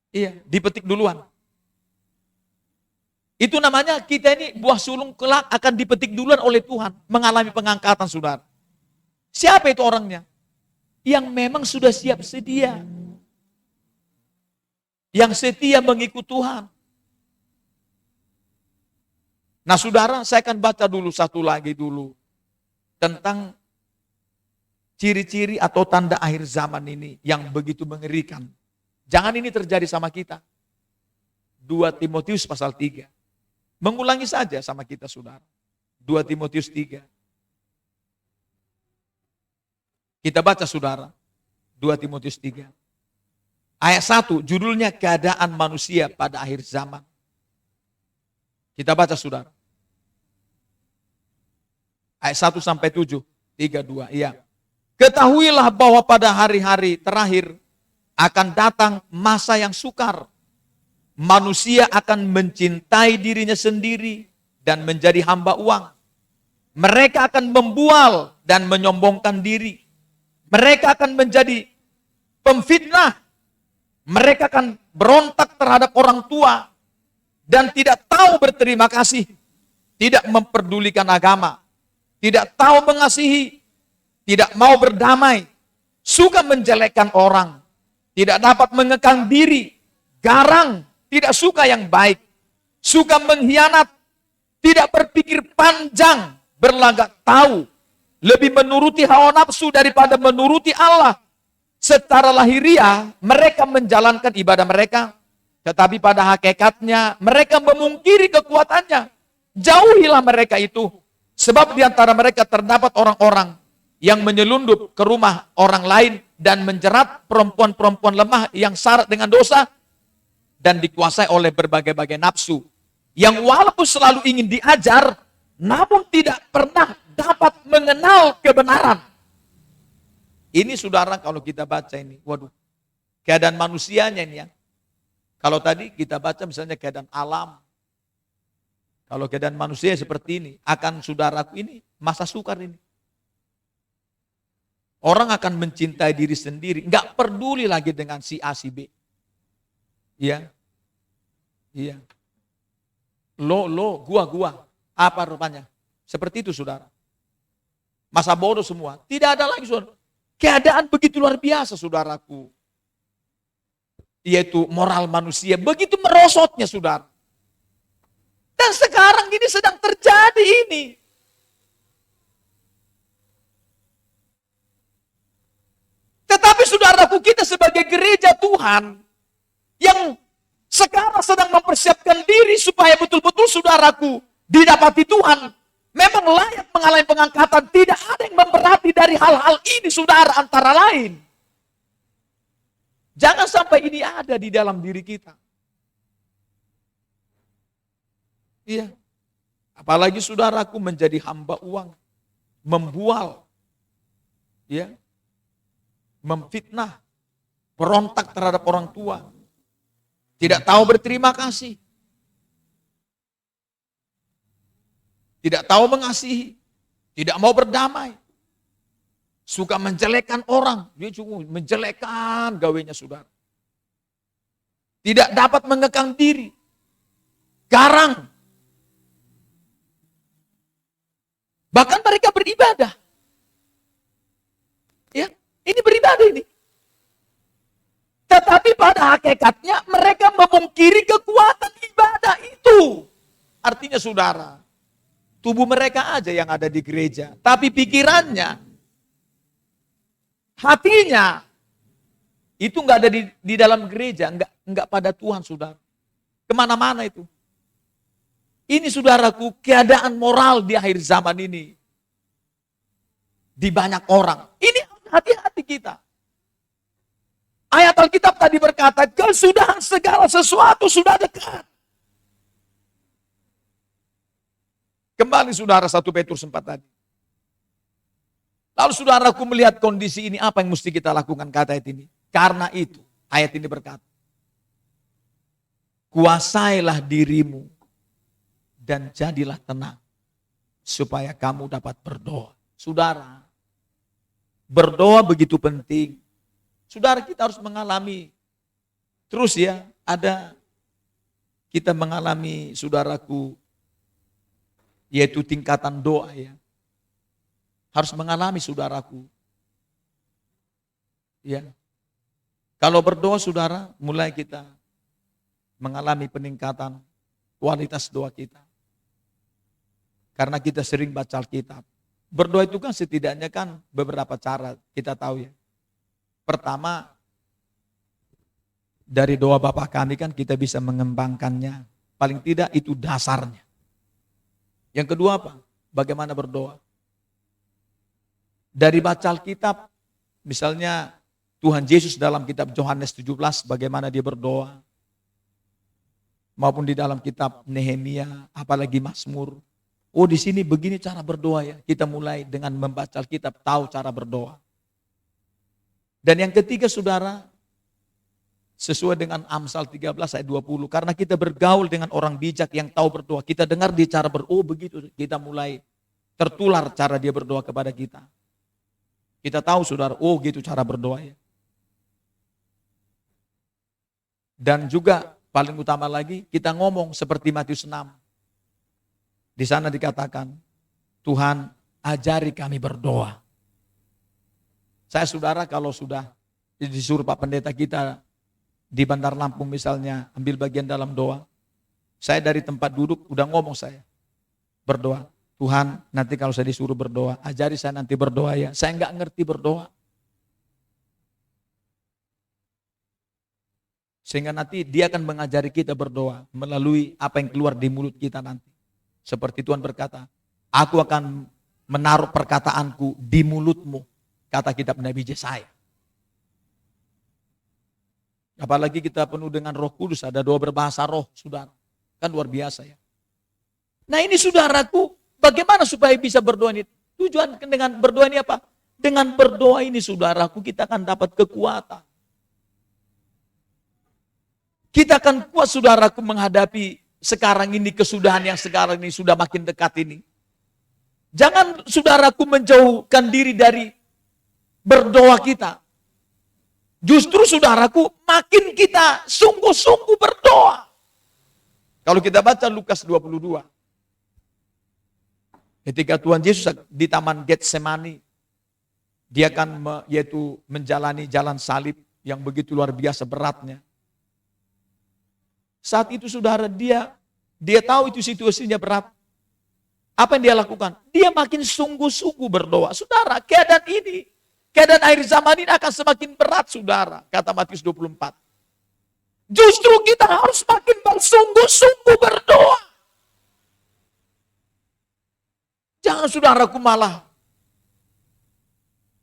Iya, dipetik duluan. Itu namanya kita ini buah sulung kelak akan dipetik duluan oleh Tuhan. Mengalami pengangkatan, saudara. Siapa itu orangnya? Yang memang sudah siap sedia. Yang setia mengikut Tuhan. Nah, saudara, saya akan baca dulu satu lagi dulu. Tentang ciri-ciri atau tanda akhir zaman ini yang begitu mengerikan. Jangan ini terjadi sama kita. 2 Timotius pasal 3. Mengulangi saja sama kita, saudara. 2 Timotius 3. Kita baca, saudara. 2 Timotius 3. Ayat 1, judulnya keadaan manusia pada akhir zaman. Kita baca, saudara. Ayat 1 sampai 7. 3, 2, iya. Ketahuilah bahwa pada hari-hari terakhir akan datang masa yang sukar. Manusia akan mencintai dirinya sendiri dan menjadi hamba uang. Mereka akan membual dan menyombongkan diri. Mereka akan menjadi pemfitnah. Mereka akan berontak terhadap orang tua dan tidak tahu berterima kasih. Tidak memperdulikan agama. Tidak tahu mengasihi. Tidak mau berdamai. Suka menjelekkan orang. Tidak dapat mengekang diri. Garang. Tidak suka yang baik, suka mengkhianat, tidak berpikir panjang, berlagak tahu, lebih menuruti hawa nafsu daripada menuruti Allah. Secara lahiriah mereka menjalankan ibadah mereka, tetapi pada hakikatnya mereka memungkiri kekuatannya. Jauhilah mereka itu, sebab di antara mereka terdapat orang-orang yang menyelundup ke rumah orang lain dan menjerat perempuan-perempuan lemah yang syarat dengan dosa, dan dikuasai oleh berbagai-bagai nafsu, yang walaupun selalu ingin diajar, namun tidak pernah dapat mengenal kebenaran. Ini, saudara, kalau kita baca ini, waduh, keadaan manusianya ini ya. Kalau tadi kita baca misalnya keadaan alam, kalau keadaan manusia seperti ini, akan, saudaraku, ini masa sukar ini. Orang akan mencintai diri sendiri, nggak peduli lagi dengan si A, si B. Iya. Iya. Gua. Apa rupanya? Seperti itu, saudara. Masa bodoh semua. Tidak ada lagi, saudara. Keadaan begitu luar biasa, saudaraku. Yaitu moral manusia begitu merosotnya, saudara. Dan sekarang ini sedang terjadi ini. Tetapi, saudaraku, kita sebagai gereja Tuhan yang sekarang sedang mempersiapkan diri supaya betul-betul, saudaraku, didapati Tuhan, memang layak mengalami pengangkatan. Tidak ada yang memberati dari hal-hal ini, saudara, antara lain. Jangan sampai ini ada di dalam diri kita. Iya. Apalagi, saudaraku, menjadi hamba uang, membual, ya, memfitnah, berontak terhadap orang tua. Tidak tahu berterima kasih. Tidak tahu mengasihi. Tidak mau berdamai. Suka menjelekkan orang. Dia cuma menjelekkan gawainya saudara. Tidak dapat mengekang diri. Garang. Bahkan mereka beribadah. Ya, ini beribadah ini. Tetapi pada hakikatnya mereka memungkiri kekuatan ibadah itu. Artinya saudara, tubuh mereka aja yang ada di gereja. Tapi pikirannya, hatinya, itu nggak ada di dalam gereja, nggak pada Tuhan saudara. Kemana-mana itu. Ini saudaraku, keadaan moral di akhir zaman ini. Di banyak orang. Ini hati-hati kita. Ayat Alkitab tadi berkata, kesudahan segala sesuatu sudah dekat. Kembali saudara 1 Petrus 4 tadi. Lalu saudaraku melihat kondisi ini, apa yang mesti kita lakukan kata ayat ini? Karena itu, ayat ini berkata, kuasailah dirimu dan jadilah tenang, supaya kamu dapat berdoa. Saudara, berdoa begitu penting. Saudara, kita harus mengalami terus ya, kita mengalami saudaraku, yaitu tingkatan doa ya. Harus mengalami saudaraku. Ya. Kalau berdoa saudara, mulai kita mengalami peningkatan kualitas doa kita. Karena kita sering baca Alkitab. Berdoa itu kan setidaknya kan beberapa cara kita tahu ya. Pertama, dari doa Bapa kami kan kita bisa mengembangkannya. Paling tidak itu dasarnya. Yang kedua apa? Bagaimana berdoa? Dari baca Alkitab, misalnya Tuhan Yesus dalam kitab Yohanes 17, bagaimana dia berdoa. Maupun di dalam kitab Nehemia, apalagi Mazmur. Oh di sini begini cara berdoa ya. Kita mulai dengan membaca Alkitab, tahu cara berdoa. Dan yang ketiga saudara, sesuai dengan Amsal 13 ayat 20, karena kita bergaul dengan orang bijak yang tahu berdoa, kita dengar dia cara berdoa, begitu, kita mulai tertular cara dia berdoa kepada kita. Kita tahu saudara, oh gitu cara berdoa ya. Dan juga paling utama lagi, kita ngomong seperti Matius 6. Di sana dikatakan, Tuhan ajari kami berdoa. Saya saudara kalau sudah disuruh Pak Pendeta kita di Bandar Lampung misalnya ambil bagian dalam doa, saya dari tempat duduk udah ngomong saya berdoa. Tuhan nanti kalau saya disuruh berdoa, ajari saya nanti berdoa ya. Saya nggak ngerti berdoa. Sehingga nanti dia akan mengajari kita berdoa melalui apa yang keluar di mulut kita nanti. Seperti Tuhan berkata, aku akan menaruh perkataanku di mulutmu. Kata kitab Nabi Yesaya. Apalagi kita penuh dengan Roh Kudus, ada doa berbahasa roh, saudara. Kan luar biasa ya. Nah ini saudaraku, bagaimana supaya bisa berdoa ini? Tujuan dengan berdoa ini apa? Dengan berdoa ini saudaraku, kita akan dapat kekuatan. Kita akan kuat saudaraku menghadapi sekarang ini, kesudahan yang sekarang ini sudah makin dekat ini. Jangan saudaraku menjauhkan diri dari berdoa kita. Justru saudaraku makin kita sungguh-sungguh berdoa. Kalau kita baca Lukas 22. Ketika Tuhan Yesus di Taman Getsemani, dia akan yaitu menjalani jalan salib yang begitu luar biasa beratnya. Saat itu saudara dia tahu itu situasinya berat. Apa yang dia lakukan? Dia makin sungguh-sungguh berdoa. Saudara, keadaan akhir zaman ini akan semakin berat saudara, kata Matius 24. Justru kita harus makin bersungguh-sungguh berdoa. Jangan saudaraku malah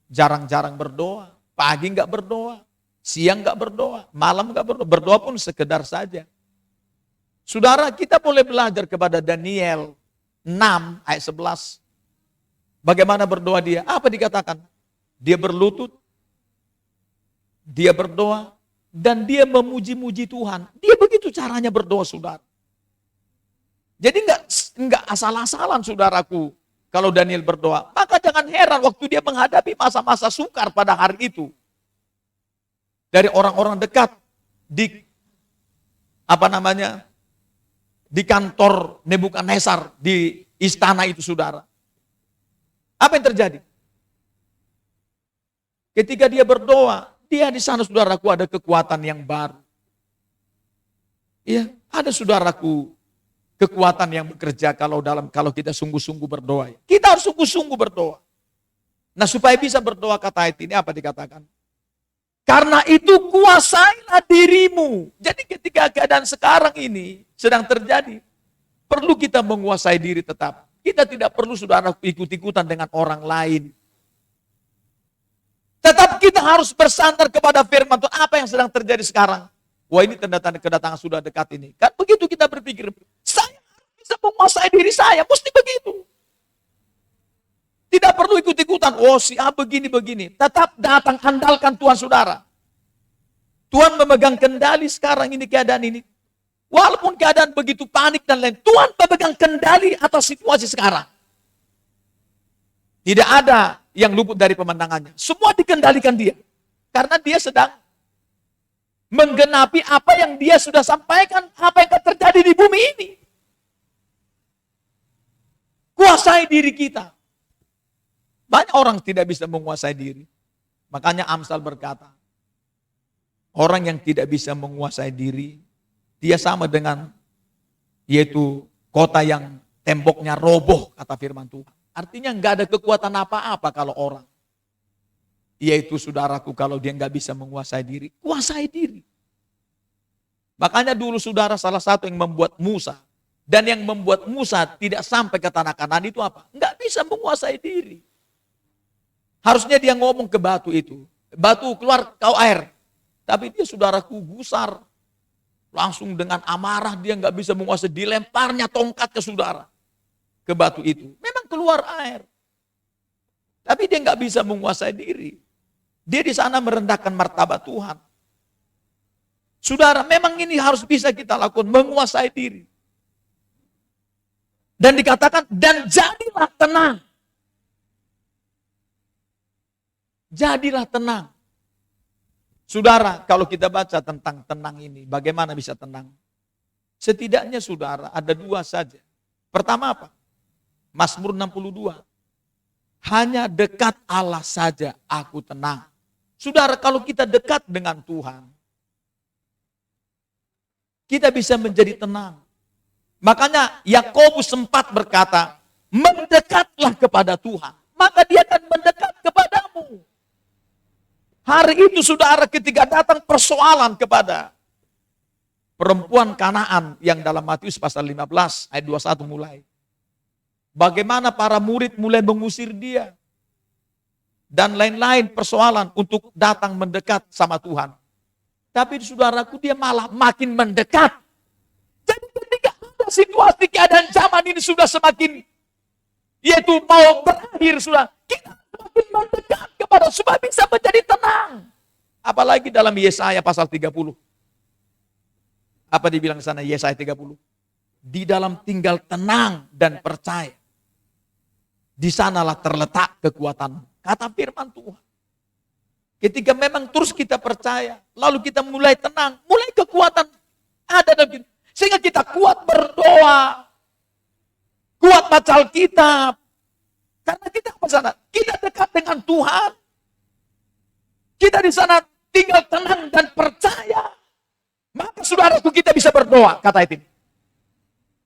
jarang-jarang berdoa, pagi enggak berdoa, siang enggak berdoa, malam enggak berdoa, berdoa pun sekedar saja. Saudara, kita boleh belajar kepada Daniel 6 ayat 11. Bagaimana berdoa dia? Apa dikatakan? Dia berlutut, dia berdoa, dan dia memuji-muji Tuhan. Dia begitu caranya berdoa, saudara. Jadi enggak asal-asalan, saudaraku. Kalau Daniel berdoa, maka jangan heran waktu dia menghadapi masa-masa sukar pada hari itu. Dari orang-orang dekat di di kantor Nebukadnezar di istana itu, saudara. Apa yang terjadi? Ketika dia berdoa, dia di sana, saudaraku, ada kekuatan yang baru. Ya, ada, saudaraku, kekuatan yang bekerja kalau kita sungguh-sungguh berdoa. Kita harus sungguh-sungguh berdoa. Nah, supaya bisa berdoa, kata ayat ini apa dikatakan? Karena itu kuasailah dirimu. Jadi ketika keadaan sekarang ini sedang terjadi, perlu kita menguasai diri tetap. Kita tidak perlu, saudara, ikut-ikutan dengan orang lain. Tetap kita harus bersandar kepada firman Tuhan. Apa yang sedang terjadi sekarang? Wah, ini tanda-tanda kedatangan sudah dekat ini. Kan begitu kita berpikir, saya bisa menguasai diri saya, mesti begitu. Tidak perlu ikut-ikutan, oh si A begini-begini. Tetap datang, andalkan Tuhan, saudara. Tuhan memegang kendali sekarang ini, keadaan ini. Walaupun keadaan begitu panik dan lain, Tuhan memegang kendali atas situasi sekarang. Tidak ada yang luput dari pemandangannya. Semua dikendalikan dia. Karena dia sedang menggenapi apa yang dia sudah sampaikan, apa yang akan terjadi di bumi ini. Kuasai diri kita. Banyak orang tidak bisa menguasai diri. Makanya Amsal berkata, orang yang tidak bisa menguasai diri, dia sama dengan yaitu kota yang temboknya roboh, kata firman Tuhan. Artinya nggak ada kekuatan apa-apa kalau orang. Yaitu, saudaraku, kalau dia nggak bisa menguasai diri, kuasai diri. Makanya dulu, saudara, salah satu yang membuat Musa, dan yang membuat Musa tidak sampai ke tanah Kanaan itu apa? Nggak bisa menguasai diri. Harusnya dia ngomong ke batu itu, batu keluar kau air. Tapi dia, saudaraku, gusar. Langsung dengan amarah dia nggak bisa menguasai, dilemparnya tongkat ke saudara. Ke batu itu. Memang keluar air. Tapi dia nggak bisa menguasai diri. Dia di sana merendahkan martabat Tuhan. Saudara, memang ini harus bisa kita lakukan, menguasai diri. Dan dikatakan, dan jadilah tenang. Jadilah tenang. Saudara, kalau kita baca tentang tenang ini, bagaimana bisa tenang? Setidaknya, saudara, ada dua saja. Pertama apa? Mazmur 62. Hanya dekat Allah saja aku tenang. Saudara, kalau kita dekat dengan Tuhan, kita bisa menjadi tenang. Makanya Yakobus sempat berkata, mendekatlah kepada Tuhan, maka dia akan mendekat kepadamu. Hari itu, saudara, ketika datang persoalan kepada perempuan Kanaan yang dalam Matius pasal 15 ayat 21 mulai. Bagaimana para murid mulai mengusir dia. Dan lain-lain persoalan untuk datang mendekat sama Tuhan. Tapi, saudaraku, dia malah makin mendekat. Jadi ketika ada situasi keadaan zaman ini sudah semakin, yaitu mau berakhir, sudah kita semakin mendekat kepada supaya bisa menjadi tenang. Apalagi dalam Yesaya pasal 30. Apa dibilang sana Yesaya 30? Di dalam tinggal tenang dan percaya. Di sanalah terletak kekuatan. Kata firman Tuhan. Ketika memang terus kita percaya, lalu kita mulai tenang, mulai kekuatan ada dalam kita. Sehingga kita kuat berdoa, kuat baca Alkitab. Karena kita apa sana? Kita dekat dengan Tuhan. Kita di sana tinggal tenang dan percaya. Maka, saudaraku, kita bisa berdoa, kata ini.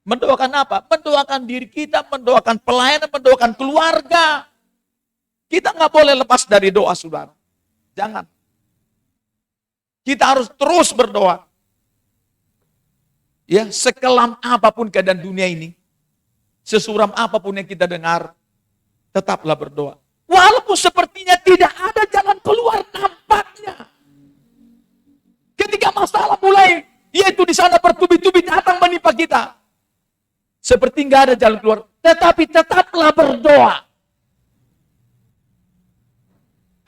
Mendoakan apa? Mendoakan diri kita, mendoakan pelayanan, mendoakan keluarga. Kita nggak boleh lepas dari doa, saudara. Jangan. Kita harus terus berdoa. Ya, sekelam apapun keadaan dunia ini, sesuram apapun yang kita dengar, tetaplah berdoa. Walaupun sepertinya tidak ada jalan keluar nampaknya. Ketika masalah mulai, yaitu di sana bertubi-tubi datang menimpa kita. Seperti nggak ada jalan keluar, tetapi tetaplah berdoa.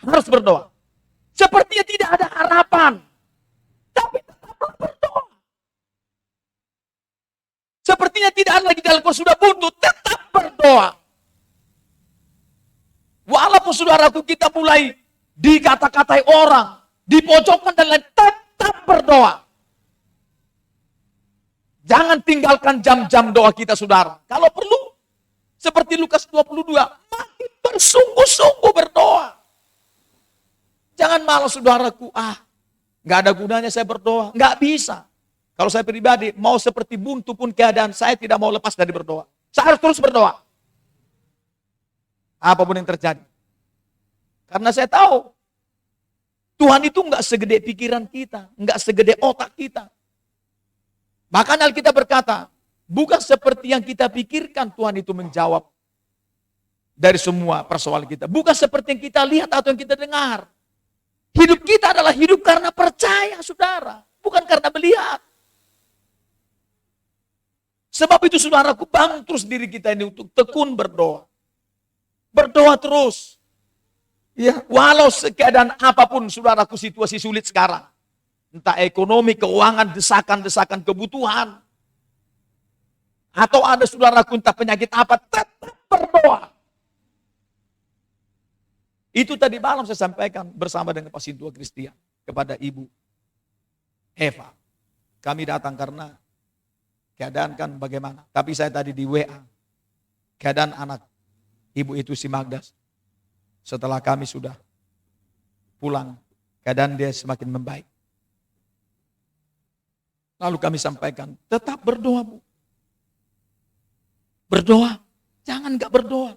Harus berdoa. Sepertinya tidak ada harapan, tapi tetaplah berdoa. Sepertinya tidak ada lagi jalan keluar, sudah buntu, tetap berdoa. saudaraku kita mulai dikata-katai orang, dipojokkan dan lain, tetap berdoa. Jangan tinggalkan jam-jam doa kita, saudara. Kalau perlu, seperti Lukas 22, makin bersungguh-sungguh berdoa. Jangan malas, saudaraku, nggak ada gunanya saya berdoa. Nggak bisa. Kalau saya pribadi, mau seperti buntu pun keadaan, saya tidak mau lepas dari berdoa. Saya harus terus berdoa. Apapun yang terjadi. Karena saya tahu, Tuhan itu nggak segede pikiran kita, nggak segede otak kita. Bahkan Alkitab berkata, bukan seperti yang kita pikirkan Tuhan itu menjawab dari semua persoalan kita. Bukan seperti yang kita lihat atau yang kita dengar. Hidup kita adalah hidup karena percaya, saudara. Bukan karena melihat. Sebab itu, saudaraku, bangun terus diri kita ini untuk tekun berdoa. Berdoa terus. Ya, walau keadaan apapun, saudaraku, situasi sulit sekarang. Entah ekonomi, keuangan, desakan-desakan kebutuhan. Atau ada saudaraku entah penyakit apa, tetap berdoa. Itu tadi malam saya sampaikan bersama dengan Pasintua Kristian kepada Ibu Eva. Kami datang karena keadaan kan bagaimana. Tapi saya tadi di WA. Keadaan anak ibu itu si Magdas. Setelah kami sudah pulang, keadaan dia semakin membaik. Lalu kami sampaikan, tetap berdoa, Bu. Berdoa, jangan gak berdoa.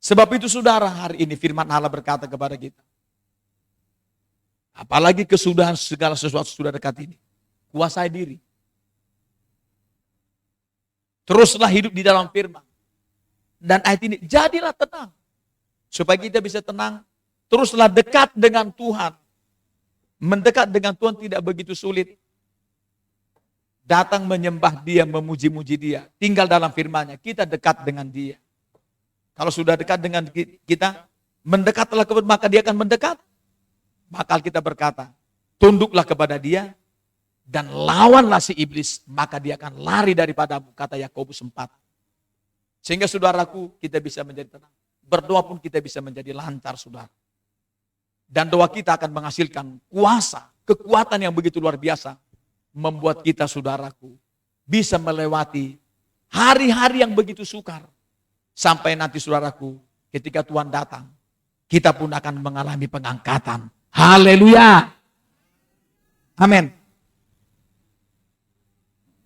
Sebab itu, saudara, hari ini firman Allah berkata kepada kita. Apalagi kesudahan segala sesuatu sudah dekat ini. Kuasai diri. Teruslah hidup di dalam firman. Dan ayat ini, jadilah tenang. Supaya kita bisa tenang, teruslah dekat dengan Tuhan. Mendekat dengan Tuhan tidak begitu sulit. Datang menyembah Dia, memuji-muji Dia. Tinggal dalam firman-Nya, kita dekat dengan Dia. Kalau sudah dekat dengan kita, mendekatlah kepada, maka Dia akan mendekat. Maka kita berkata, tunduklah kepada Dia, dan lawanlah si iblis, maka dia akan lari daripadamu, kata Yakobus 4. Sehingga saudaraku, kita bisa menjadi tenang. Berdoa pun kita bisa menjadi lancar, saudara. Dan doa kita akan menghasilkan kuasa, kekuatan yang begitu luar biasa. Membuat kita, saudaraku, bisa melewati hari-hari yang begitu sukar. Sampai nanti, saudaraku, ketika Tuhan datang, kita pun akan mengalami pengangkatan. Haleluya. Amin.